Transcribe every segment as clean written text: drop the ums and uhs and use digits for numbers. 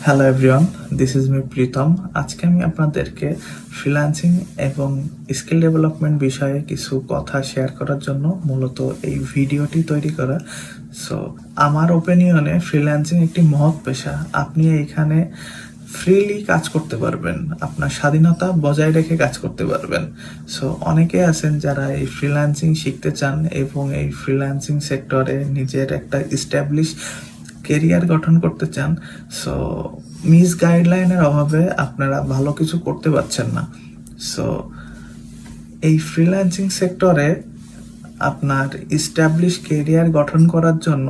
Hello everyone, this is me Pritam. আজকে আমি আপনাদেরকে ফ্রিল্যান্সিং এবং স্কিল ডেভেলপমেন্ট বিষয়ে কিছু কথা শেয়ার করার জন্য মূলত এই ভিডিওটি তৈরি করা। সো আমার ওপিনিয়নে ফ্রিল্যান্সিং একটি মহৎ পেশা। আপনি এইখানে ফ্রিলি কাজ করতে পারবেন, আপনার স্বাধীনতা বজায় রেখে কাজ করতে পারবেন। সো অনেকে আছেন যারা এই ফ্রিল্যান্সিং শিখতে চান এবং এই ফ্রিল্যান্সিং সেক্টরে নিজের একটা ইস্টাবলিশ কেরিয়ার গঠন করতে চান। সো মিস গাইডলাইনের অভাবে আপনারা ভালো কিছু করতে পারছেন না। সো এই ফ্রিল্যান্সিং সেক্টরে আপনার ইস্টাবলিশ কেরিয়ার গঠন করার জন্য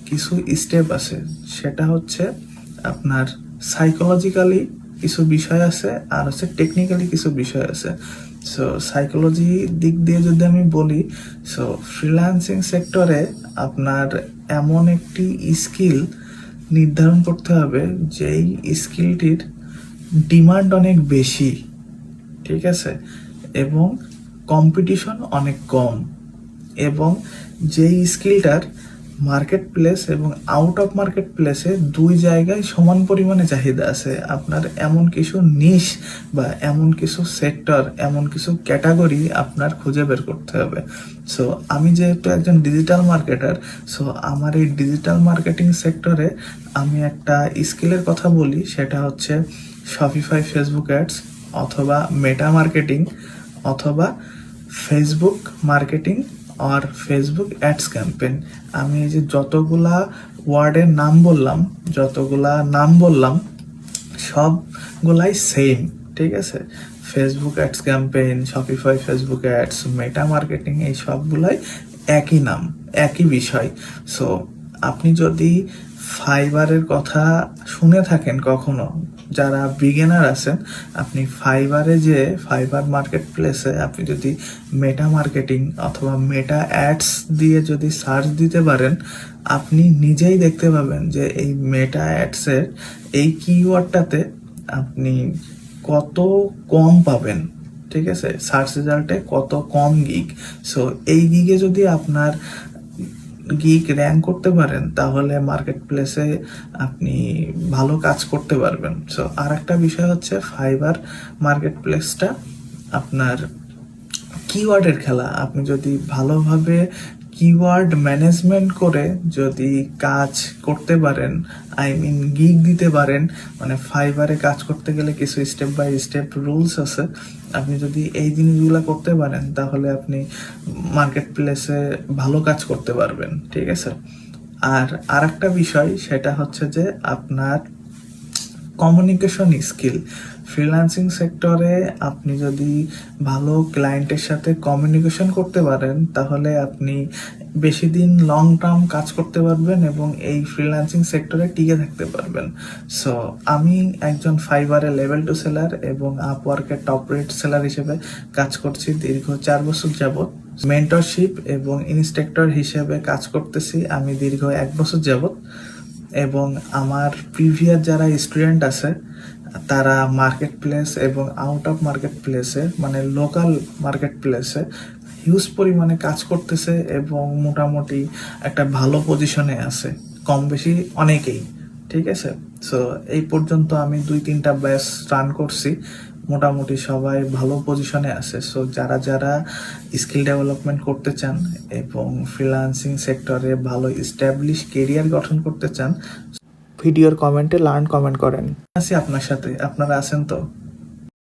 কিছু স্টেপ আছে। সেটা হচ্ছে আপনার সাইকোলজিক্যালি কিছু বিষয় আছে, আর হচ্ছে টেকনিক্যালি কিছু বিষয় আছে। সো সাইকোলজি দিক দিয়ে যদি আমি বলি, সো ফ্রিল্যান্সিং সেক্টরে আপনার এমন একটি স্কিল নির্ধারণ করতে হবে যেই স্কিলটির ডিমান্ড অনেক বেশি, ঠিক আছে, এবং কম্পিটিশন অনেক কম, এবং যেই স্কিলটার মার্কেট প্লেস এবং আউট অফ মার্কেট প্লেসে দুই জায়গায় সমান পরিমাণে চাহিদা আছে। আপনার এমন কিছু নিশ বা এমন কিছু সেক্টর, এমন কিছু ক্যাটাগরি আপনার খুঁজে বের করতে হবে। সো আমি যেহেতু একজন ডিজিটাল মার্কেটার, সো আমার এই ডিজিটাল মার্কেটিং সেক্টরে আমি একটা স্কিলের কথা বলি, সেটা হচ্ছে শপিফাই ফেসবুক অ্যাডস, অথবা মেটা মার্কেটিং, অথবা ফেসবুক মার্কেটিং আর ফেসবুক অ্যাডস ক্যাম্পেইন। আমি এই যে যতগুলা ওয়ার্ডের নাম বললাম সবগুলাই সেম, ঠিক আছে। Facebook ads campaign, Shopify Facebook ads, মেটা মার্কেটিং, এই সবগুলাই একই নাম, একই বিষয়। সো আপনি যদি ফাইবারের কথা শুনে থাকেন কখনো, যারা বিগিনার আছেন, আপনি ফাইবার মার্কেট প্লেসে আপনি যদি মেটা মার্কেটিং অথবা মেটা অ্যাডস দিয়ে যদি সার্চ দিতে পারেন, আপনি নিজেই দেখতে পাবেন যে এই মেটা অ্যাডসের এই কিওয়ার্ডটাতে আপনি কত কম পাবেন, ঠিক আছে, সার্চ রেজাল্টে কত কম গিগ। সো এই গিগে যদি আপনার গিগ র্যাঙ্ক করতে পারেন, তাহলে মার্কেট প্লেসে আপনি ভালো কাজ করতে পারবেন। সো আর একটা বিষয় হচ্ছে ফাইবার মার্কেট প্লেসটা আপনার কিওয়ার্ডের খেলা। আপনি যদি ভালোভাবে কিওয়ার্ড ম্যানেজমেন্ট করে যদি কাজ করতে পারেন, গিগ দিতে পারেন, মানে ফাইবারে কাজ করতে গেলে কিছু স্টেপ বাই স্টেপ রুলস আছে, আপনি যদি এই জিনিসগুলো করতে পারেন, তাহলে আপনি মার্কেট প্লেসে ভালো কাজ করতে পারবেন, ঠিক আছে। আর একটা বিষয়, সেটা হচ্ছে যে আপনার কমিউনিকেশন স্কিল। ফ্রিল্যান্সিং সেক্টরে আপনি যদি ভালো ক্লায়েন্টের সাথে কমিউনিকেশন করতে পারেন, তাহলে আপনি বেশি দিন লং টার্ম কাজ করতে পারবেন এবং এই ফ্রিল্যান্সিং সেক্টরে টিকে থাকতে পারবেন। সো আমি একজন ফাইবারে লেভেল 2 সেলার এবং আপওয়ার্কের টপ রেট সেলার হিসেবে কাজ করছি দীর্ঘ 4 বছর যাবত। মেন্টরশিপ এবং ইনস্ট্রাক্টর হিসেবে কাজ করতেছি আমি দীর্ঘ 1 বছর যাবত। এবং আমার প্রিভিয়াস যারা স্টুডেন্ট আছে, তারা মার্কেট প্লেস এবং আউট অফ মার্কেট প্লেসে, মানে লোকাল মার্কেট প্লেসে হিউজ পরিমাণে কাজ করতেছে এবং মোটামুটি একটা ভালো পজিশনে আছে, কম বেশি অনেকেই, ঠিক আছে। সো এই পর্যন্ত আমি 2-3টা ব্যাচ রান করছি, মোটামুটি সবাই ভালো পজিশনে আছে। সো যারা যারা স্কিল ডেভেলপমেন্ট করতে চান এবং ফ্রিল্যান্সিং সেক্টরে ভালো ইস্টাবলিশ কেরিয়ার গঠন করতে চান, ভিডিওর কমেন্টে লার্ন কমেন্ট করেন। আছি আপনার সাথে, আপনারা আছেন তো?